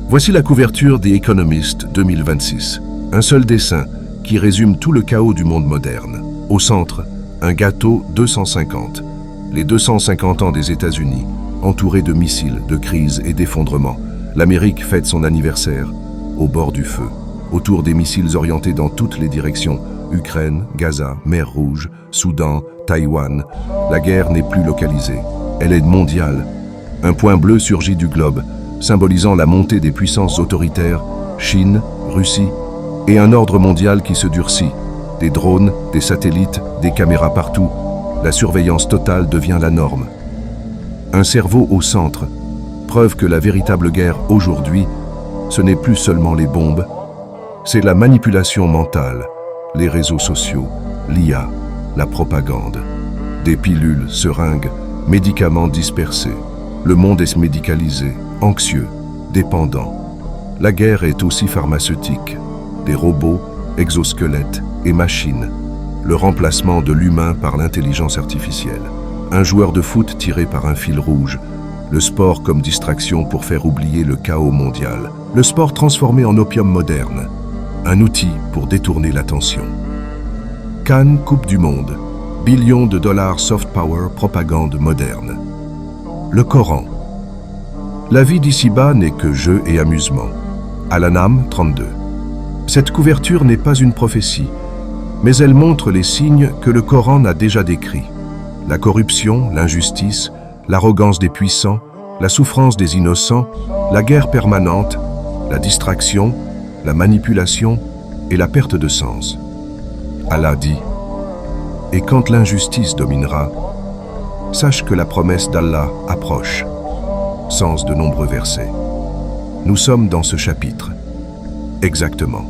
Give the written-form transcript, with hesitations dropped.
Voici la couverture The Economist 2026. Un seul dessin qui résume tout le chaos du monde moderne. Au centre, un gâteau 250. Les 250 ans des États-Unis, entourés de missiles, de crises et d'effondrements. L'Amérique fête son anniversaire, au bord du feu, autour des missiles orientés dans toutes les directions. Ukraine, Gaza, Mer Rouge, Soudan, Taïwan. La guerre n'est plus localisée, elle est mondiale. Un point bleu surgit du globe, symbolisant la montée des puissances autoritaires, Chine, Russie, et un ordre mondial qui se durcit. Des drones, des satellites, des caméras partout. La surveillance totale devient la norme. Un cerveau au centre, preuve que la véritable guerre aujourd'hui, ce n'est plus seulement les bombes, c'est la manipulation mentale, les réseaux sociaux, l'IA, la propagande. Des pilules, seringues, médicaments dispersés. Le monde est médicalisé, anxieux, dépendant. La guerre est aussi pharmaceutique. Des robots, exosquelettes et machines. Le remplacement de l'humain par l'intelligence artificielle. Un joueur de foot tiré par un fil rouge. Le sport comme distraction pour faire oublier le chaos mondial. Le sport transformé en opium moderne. Un outil pour détourner l'attention. Cannes, Coupe du Monde. Billions de dollars soft power, propagande moderne. Le Coran. La vie d'ici-bas n'est que jeu et amusement. Al-An'am 32. Cette couverture n'est pas une prophétie, mais elle montre les signes que le Coran a déjà décrits. La corruption, l'injustice, l'arrogance des puissants, la souffrance des innocents, la guerre permanente, la distraction, la manipulation et la perte de sens. Allah dit « Et quand l'injustice dominera, sache que la promesse d'Allah approche. » Sens de nombreux versets. Nous sommes dans ce chapitre. Exactement.